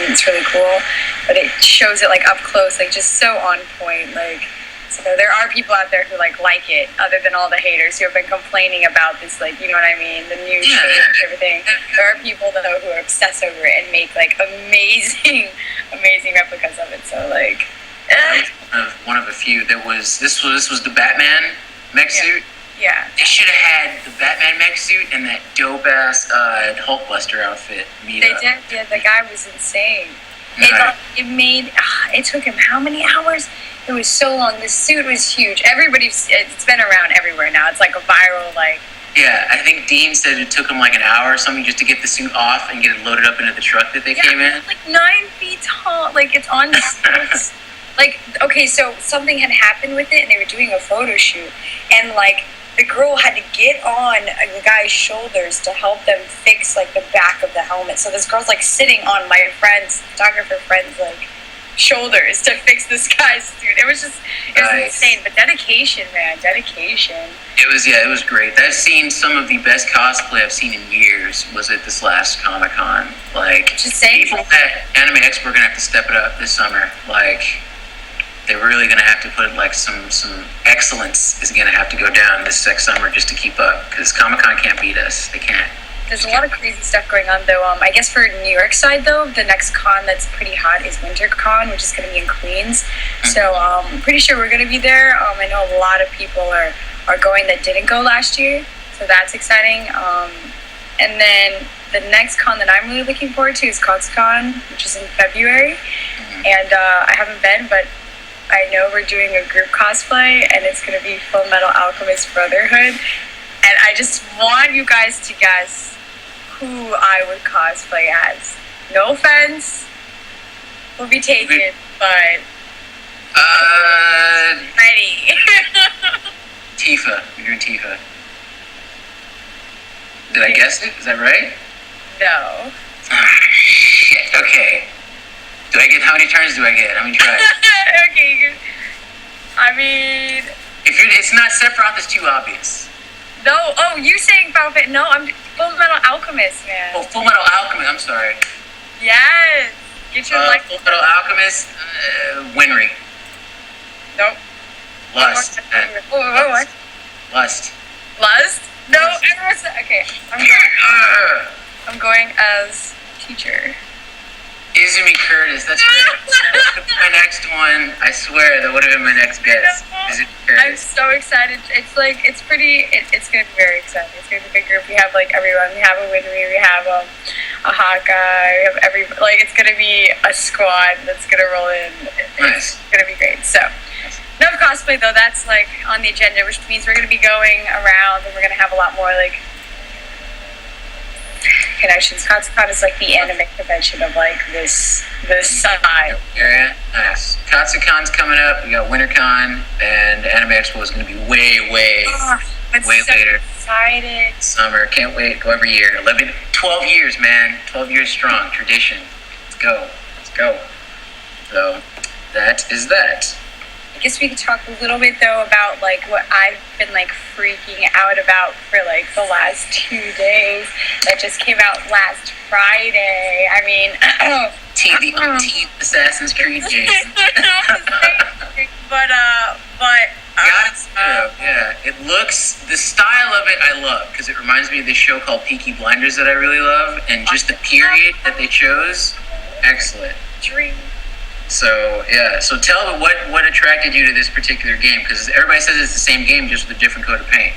it's really cool, but it shows it like up close, like just so on point. Like, so there are people out there who like it, other than all the haters who have been complaining about this, like, you know what I mean, the new shape and everything. There are people though who are obsessed over it and make like amazing replicas of it. So like, one of a few. This was the Batman mech suit. Yeah. They should have had the Batman mech suit and that dope ass Hulkbuster outfit. They did. Yeah, the guy was insane. It took him how many hours? It was so long. The suit was huge. It's been around everywhere now. It's like a viral, like. Yeah, I think Dean said it took him like an hour or something just to get the suit off and get it loaded up into the truck that they came in. Like 9 feet tall. Like, it's on stilts. Like, okay, so something had happened with it and they were doing a photo shoot. And, like, the girl had to get on the guy's shoulders to help them fix, like, the back of the helmet. So this girl's, like, sitting on my photographer friend's, like, shoulders to fix this guy's suit. It was insane. But dedication, man. Dedication. It was great. I've seen some of the best cosplay I've seen in years was at this last Comic-Con. Like, just saying, people at Anime Expo are going to have to step it up this summer. Like, they're really going to have to put, like, some excellence is going to have to go down this next summer just to keep up. Because Comic-Con can't beat us. They can't. There's a lot of crazy stuff going on, though. I guess for New York side, though, the next con that's pretty hot is WinterCon, which is going to be in Queens. So I'm pretty sure we're going to be there. I know a lot of people are going that didn't go last year, so that's exciting. And then the next con that I'm really looking forward to is CogsCon, which is in February. And I haven't been, but I know we're doing a group cosplay, and it's going to be Full Metal Alchemist Brotherhood. And I just want you guys to guess who I would cosplay as. No offense will be taken, but ready. Tifa. You're doing Tifa. Did I guess it? Is that right? No. Shit. Okay. How many turns do I get? How many tries? Okay. I mean, it's not Sephiroth, it's too obvious. No. Oh, you saying Final Fantasy? No, I'm Full Metal Alchemist, man. Oh, Full Metal Alchemist. I'm sorry. Yes. Get your life. Full Metal Alchemist. Winry. Nope. Lust. What? Lust. Lust? No. Okay. I'm going as teacher. Izumi Curtis, that's my next one. I swear that would have been my next guess. Izumi Curtis. I'm so excited. It's like it's gonna be very exciting. It's gonna be a big group. We have like everyone. We have a Winry. We have a Hawkeye. We have it's gonna be a squad that's gonna roll in. It's gonna be great. So enough cosplay though. That's like on the agenda, which means we're gonna be going around and we're gonna have a lot more like connections. Katsucon is like the anime convention of like this side. Yeah, nice. Katsucon's coming up. We got WinterCon, and Anime Expo is going to be way later. Excited. Summer, can't wait. Go every year. 12 years, man. 12 years strong. Tradition. Let's go. So that is that. I guess we could talk a little bit though about like what I've been like freaking out about for like the last 2 days. That just came out last Friday. I mean, the Assassin's Creed game. but yeah, it looks, the style of it I love because it reminds me of this show called Peaky Blinders that I really love, and just the period that they chose, excellent. Dream. So tell me what attracted you to this particular game, because everybody says it's the same game just with a different coat of paint.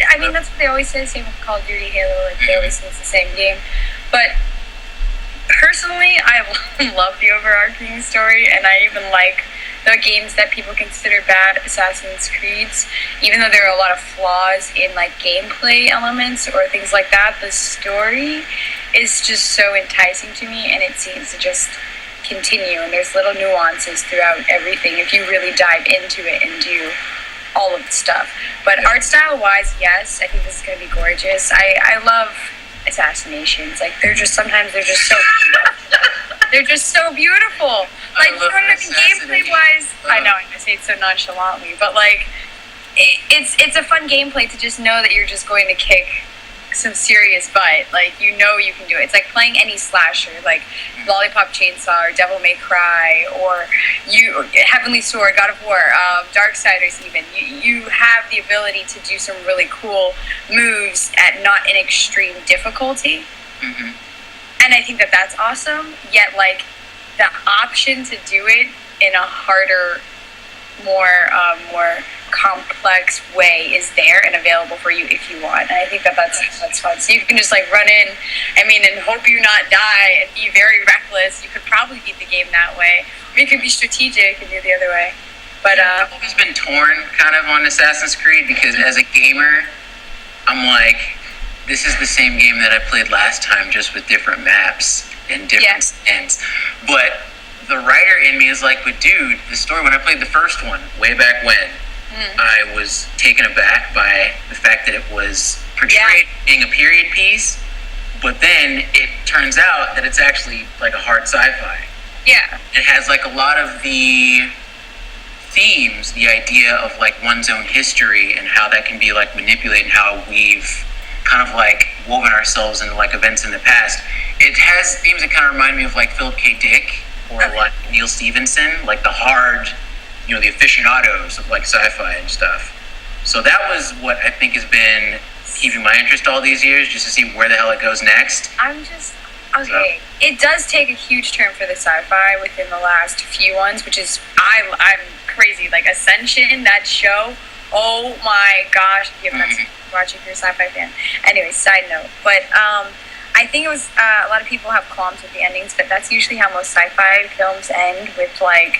I mean, that's what they always say, same with Call of Duty, Halo, like they always say it's the same game. But personally, I love the overarching story, and I even like the games that people consider bad Assassin's Creeds. Even though there are a lot of flaws in like gameplay elements or things like that, the story is just so enticing to me, and it seems to just continue, and there's little nuances throughout everything if you really dive into it and do all of the stuff. But art style wise, yes, I think this is going to be gorgeous. I love assassinations. Like sometimes they're just so they're just so beautiful. Like, you know what I mean? Gameplay wise, I know I'm going to say it so nonchalantly, but like it's a fun gameplay to just know that you're just going to kick some serious butt. Like, you know you can do it. It's like playing any slasher, like Lollipop Chainsaw or Devil May Cry or Heavenly Sword, God of War, Darksiders even. You have the ability to do some really cool moves at not an extreme difficulty. Mm-hmm. And I think that that's awesome, yet, like, the option to do it in a harder, more complex way is there and available for you if you want. And I think that that's fun. So you can just, like, run in, and hope you not die and be very reckless. You could probably beat the game that way. Or you could be strategic and do the other way. But I've always been torn kind of on Assassin's Creed because as a gamer, I'm like, this is the same game that I played last time, just with different maps and different skins. But the writer in me is like, but dude, the story, when I played the first one, way back when, I was taken aback by the fact that it was portrayed being a period piece, but then it turns out that it's actually like a hard sci-fi. Yeah. It has like a lot of the themes, the idea of like one's own history and how that can be like manipulated and how we've kind of like woven ourselves into like events in the past. It has themes that kind of remind me of like Philip K. Dick or like Neil Stephenson, like the hard, the aficionados of like sci-fi and stuff. So that was what I think has been keeping my interest all these years, just to see where the hell it goes next. Okay. It does take a huge turn for the sci-fi within the last few ones, which is I'm crazy. Like Ascension, that show. Oh my gosh! If you haven't been watching, if you're a sci-fi fan. Anyway, side note. But I think it was a lot of people have qualms with the endings, but that's usually how most sci-fi films end, with like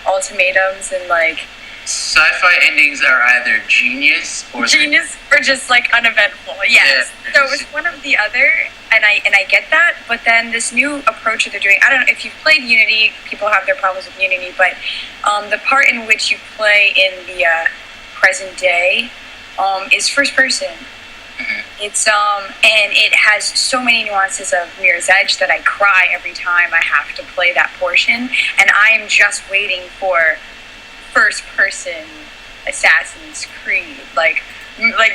ultimatums and like. Sci-fi endings are either genius or just like uneventful. Yes. Yeah. So it was one of the other, and I get that. But then this new approach that they're doing, I don't know if you've played Unity. People have their problems with Unity, but the part in which you play in the present day is first person. It's and it has so many nuances of Mirror's Edge that I cry every time I have to play that portion, and I am just waiting for first person Assassin's Creed, like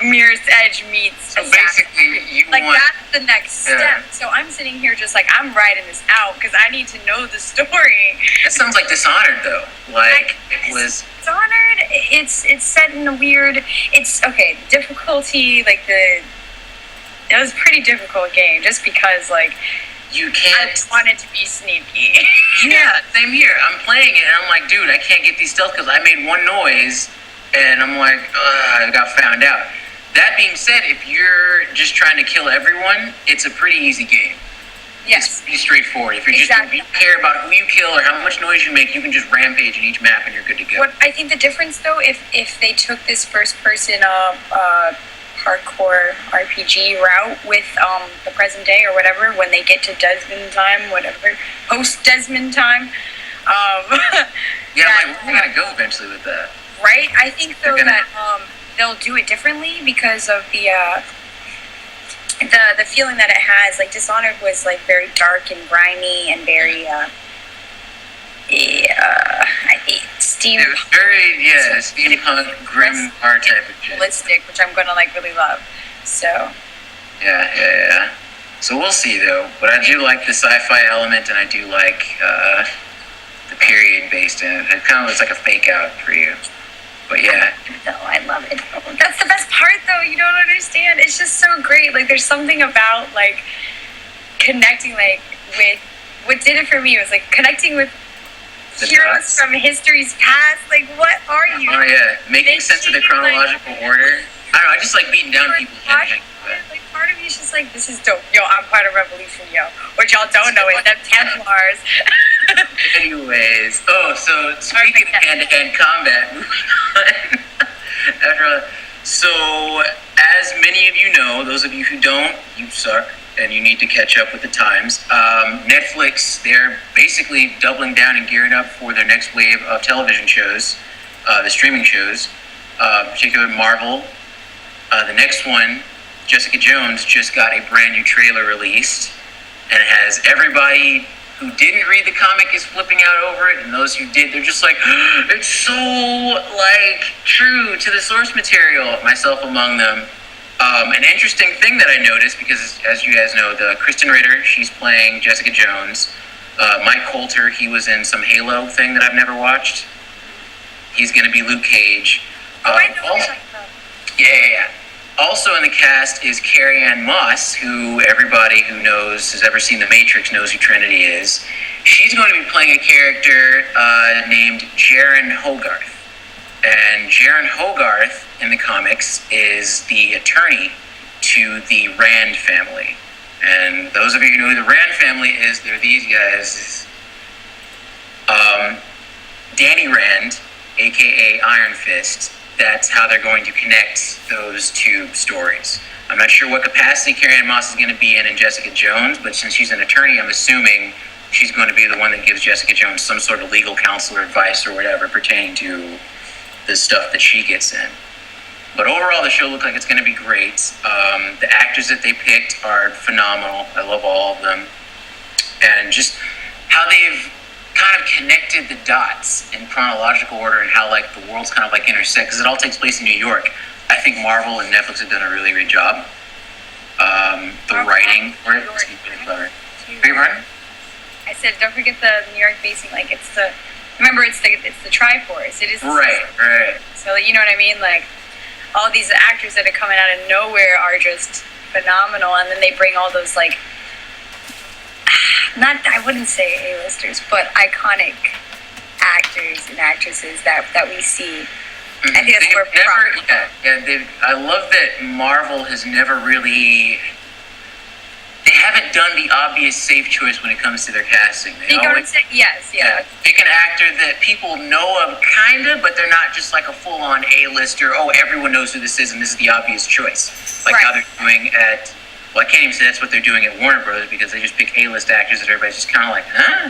Mirror's Edge meets so Assassin's basically Creed. That's the next step. So I'm sitting here just like, I'm writing this out because I need to know the story. That sounds like Dishonored though. Like it was Dishonored. It's set in a weird. It's okay. Difficulty, like it was a pretty difficult game just because like. You can't. I wanted to be sneaky. Yeah, same here. I'm playing it and I'm like, dude, I can't get these stealth kills. I made one noise and I'm like, I got found out. That being said, if you're just trying to kill everyone, it's a pretty easy game. Yes. It's pretty straightforward. If you don't care about who you kill or how much noise you make, you can just rampage in each map and you're good to go. What I think the difference though, if they took this first person hardcore RPG route with the present day or whatever, when they get to Desmond time, whatever, post Desmond time. Yeah, we're gonna go eventually with that. Right? I think though that they'll do it differently because of the feeling that it has. Like Dishonored was like very dark and grimy and very steam. It was very steampunk, grim art type of shit. Realistic, which I'm gonna like really love. So. Yeah. So we'll see though. But I do like the sci-fi element, and I do like the period based in it. It kind of looks like a fake out for you. But yeah. No, I love it. That's the best part though. You don't understand. It's just so great. Like there's something about like connecting like with what did it for me was like connecting with heroes from history's past. Like, what are you? Oh yeah, making sense of the chronological order. I don't know. I just like beating down people. Like, part of me is just like, this is dope. Yo, I'm part of Revolution, yo. What y'all don't know is them Templars. Anyways, so speaking of hand-to-hand combat, so as many of you know, those of you who don't, you suck. And you need to catch up with the times. Netflix, they're basically doubling down and gearing up for their next wave of television shows, the streaming shows, particularly Marvel. The next one, Jessica Jones, just got a brand new trailer released, and it has everybody who didn't read the comic is flipping out over it, and those who did, they're just like, it's so, like, true to the source material, myself among them. An interesting thing that I noticed, because as you guys know, the Kristen Ritter, she's playing Jessica Jones. Mike Coulter, he was in some Halo thing that I've never watched. He's going to be Luke Cage. I know Also, yeah. Also in the cast is Carrie Ann Moss, who everybody who has ever seen The Matrix knows who Trinity is. She's going to be playing a character named Jaren Hogarth. And Jaren Hogarth in the comics is the attorney to the Rand family. And those of you who know who the Rand family is, they're these guys. Danny Rand, aka Iron Fist, that's how they're going to connect those two stories. I'm not sure what capacity Carrie Ann Moss is going to be in Jessica Jones, but since she's an attorney, I'm assuming she's going to be the one that gives Jessica Jones some sort of legal counsel or advice or whatever pertaining to the stuff that she gets in. But overall, the show looks like it's going to be great. The actors that they picked are phenomenal. I love all of them. And just how they've kind of connected the dots in chronological order and how like the worlds kind of like intersect, because it all takes place in New York. I think Marvel and Netflix have done a really great job. The writing for it is really clever. Beg your pardon? I said, don't forget the New York basing. Like it's the Triforce. It is Right. So you know what I mean? Like all these actors that are coming out of nowhere are just phenomenal, and then they bring all those like I wouldn't say A-listers, but iconic actors and actresses that we see. I think that's where I love that Marvel has never really. They haven't done the obvious safe choice when it comes to their casting. Yes. Pick an actor that people know of, kind of, but they're not just like a full-on A-lister. Oh, everyone knows who this is, and this is the obvious choice. Like how they're doing at. Well, I can't even say that's what they're doing at Warner Brothers, because they just pick A-list actors that everybody's just kind of like, huh?